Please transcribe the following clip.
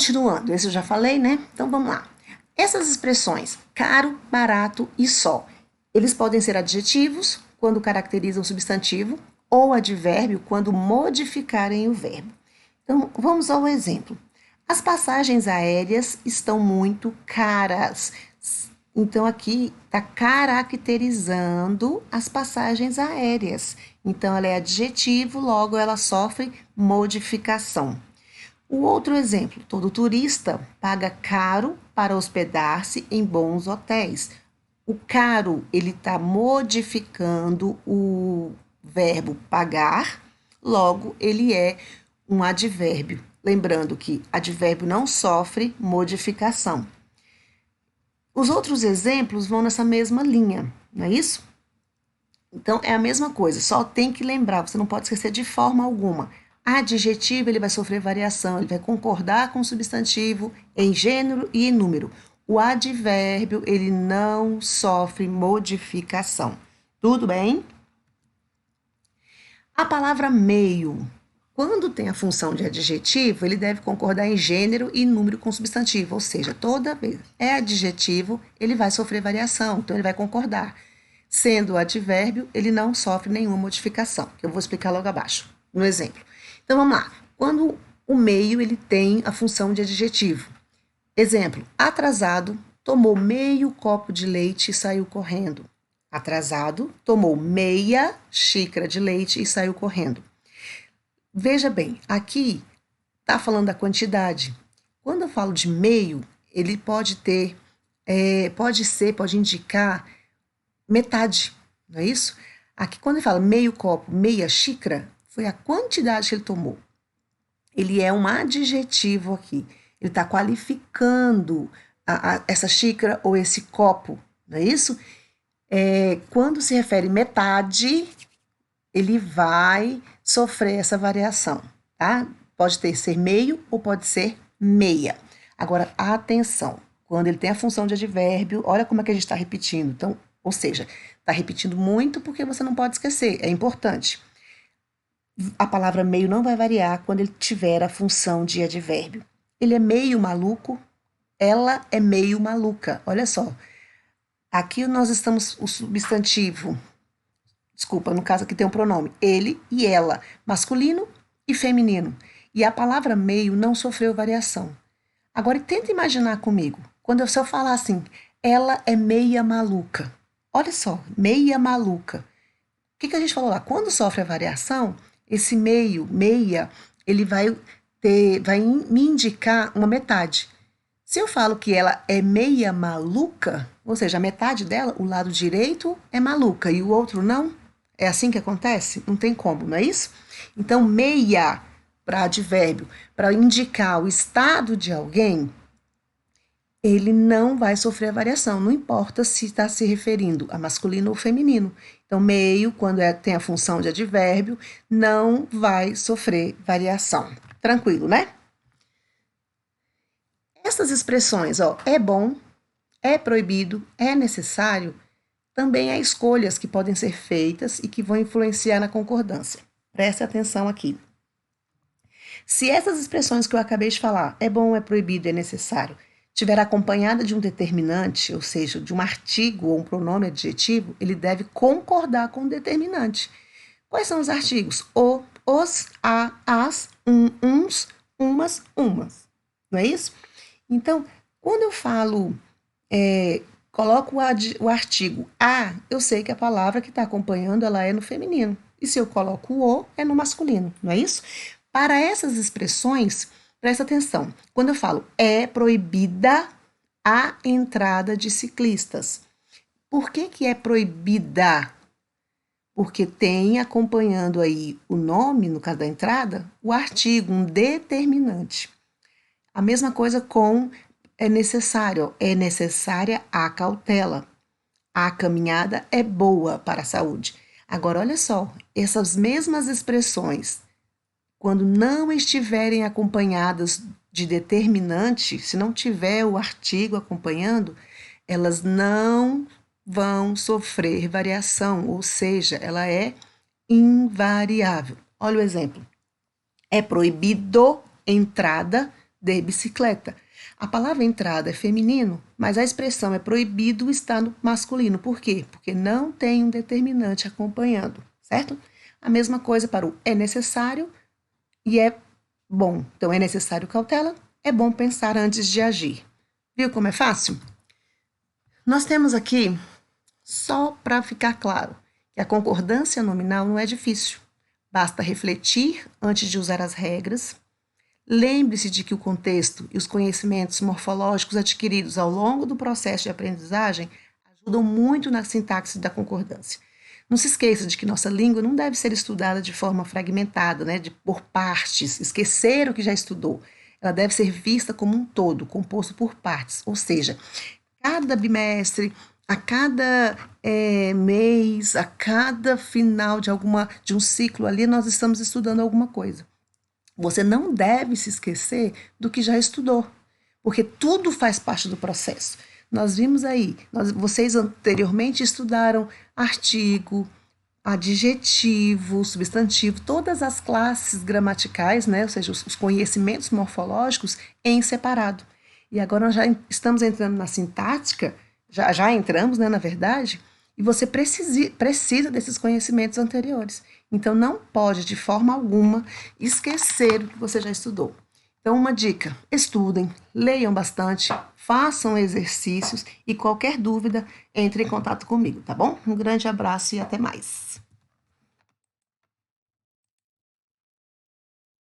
Continuando, esse eu já falei, né? Então vamos lá. Essas expressões caro, barato e só, eles podem ser adjetivos quando caracterizam o substantivo ou advérbio quando modificarem o verbo. Então vamos ao exemplo. As passagens aéreas estão muito caras. Então aqui está caracterizando as passagens aéreas. Então ela é adjetivo, logo ela sofre modificação. O outro exemplo, todo turista paga caro para hospedar-se em bons hotéis. O caro, ele está modificando o verbo pagar, logo ele é um advérbio. Lembrando que advérbio não sofre modificação. Os outros exemplos vão nessa mesma linha, não é isso? Então é a mesma coisa, só tem que lembrar, você não pode esquecer de forma alguma. Adjetivo, ele vai sofrer variação, ele vai concordar com o substantivo em gênero e em número. O advérbio, ele não sofre modificação. Tudo bem? A palavra meio, quando tem a função de adjetivo, ele deve concordar em gênero e número com o substantivo, ou seja, toda vez é adjetivo, ele vai sofrer variação, então ele vai concordar. Sendo advérbio, ele não sofre nenhuma modificação, que eu vou explicar logo abaixo, no exemplo. Então, vamos lá. Quando o meio ele tem a função de adjetivo. Exemplo, atrasado, tomou meio copo de leite e saiu correndo. Atrasado, tomou meia xícara de leite e saiu correndo. Veja bem, aqui está falando da quantidade. Quando eu falo de meio, ele pode ter, pode indicar metade, não é isso? Aqui, quando ele fala meio copo, meia xícara, foi a quantidade que ele tomou. Ele é um adjetivo aqui. Ele está qualificando essa xícara ou esse copo, não é isso? Quando se refere metade, ele vai sofrer essa variação, tá? Pode ser meio ou pode ser meia. Agora, atenção, quando ele tem a função de advérbio, olha como é que a gente está repetindo. Então, ou seja, está repetindo muito porque você não pode esquecer, é importante. A palavra meio não vai variar quando ele tiver a função de advérbio. Ele é meio maluco, ela é meio maluca. Olha só, aqui nós estamos o substantivo, desculpa, no caso aqui tem um pronome, ele e ela, masculino e feminino. E a palavra meio não sofreu variação. Agora, tenta imaginar comigo, quando eu falar assim, ela é meia maluca. Olha só, meia maluca. O que a gente falou lá? Quando sofre a variação, esse meio, meia, ele vai me indicar uma metade. Se eu falo que ela é meia maluca, ou seja, a metade dela, o lado direito é maluca e o outro não, é assim que acontece? Não tem como, não é isso? Então, meia para advérbio, para indicar o estado de alguém, ele não vai sofrer a variação, não importa se está se referindo a masculino ou feminino. Então, meio, quando tem a função de advérbio, não vai sofrer variação. Tranquilo, né? Essas expressões, ó, é bom, é proibido, é necessário, também há escolhas que podem ser feitas e que vão influenciar na concordância. Preste atenção aqui. Se essas expressões que eu acabei de falar, é bom, é proibido, é necessário, estiver acompanhada de um determinante, ou seja, de um artigo ou um pronome adjetivo, ele deve concordar com o determinante. Quais são os artigos? O, os, a, as, uns, umas, umas. Não é isso? Então, quando eu falo, coloco o artigo a, eu sei que a palavra que está acompanhando ela é no feminino. E se eu coloco o, é no masculino, não é isso? Para essas expressões, presta atenção. Quando eu falo é proibida a entrada de ciclistas. Por que é proibida? Porque tem acompanhando aí o nome, no caso da entrada, o artigo, um determinante. A mesma coisa com é necessário. É necessária a cautela. A caminhada é boa para a saúde. Agora, olha só, essas mesmas expressões, quando não estiverem acompanhadas de determinante, se não tiver o artigo acompanhando, elas não vão sofrer variação, ou seja, ela é invariável. Olha o exemplo. É proibido entrada de bicicleta. A palavra entrada é feminino, mas a expressão é proibido está no masculino. Por quê? Porque não tem um determinante acompanhando, certo? A mesma coisa para o é necessário e é bom. Então, é necessário cautela, é bom pensar antes de agir. Viu como é fácil? Nós temos aqui, só para ficar claro, que a concordância nominal não é difícil. Basta refletir antes de usar as regras. Lembre-se de que o contexto e os conhecimentos morfológicos adquiridos ao longo do processo de aprendizagem ajudam muito na sintaxe da concordância. Não se esqueça de que nossa língua não deve ser estudada de forma fragmentada, né, por partes, esquecer o que já estudou. Ela deve ser vista como um todo, composto por partes, ou seja, cada bimestre, a cada mês, a cada final de um ciclo ali, nós estamos estudando alguma coisa. Você não deve se esquecer do que já estudou, porque tudo faz parte do processo. Nós vimos aí, vocês anteriormente estudaram artigo, adjetivo, substantivo, todas as classes gramaticais, né, ou seja, os conhecimentos morfológicos em separado. E agora nós já estamos entrando na sintática, já entramos, né, na verdade, e você precisa desses conhecimentos anteriores. Então, não pode, de forma alguma, esquecer o que você já estudou. Então, uma dica: estudem, leiam bastante, façam exercícios e qualquer dúvida, entre em contato comigo, tá bom? Um grande abraço e até mais.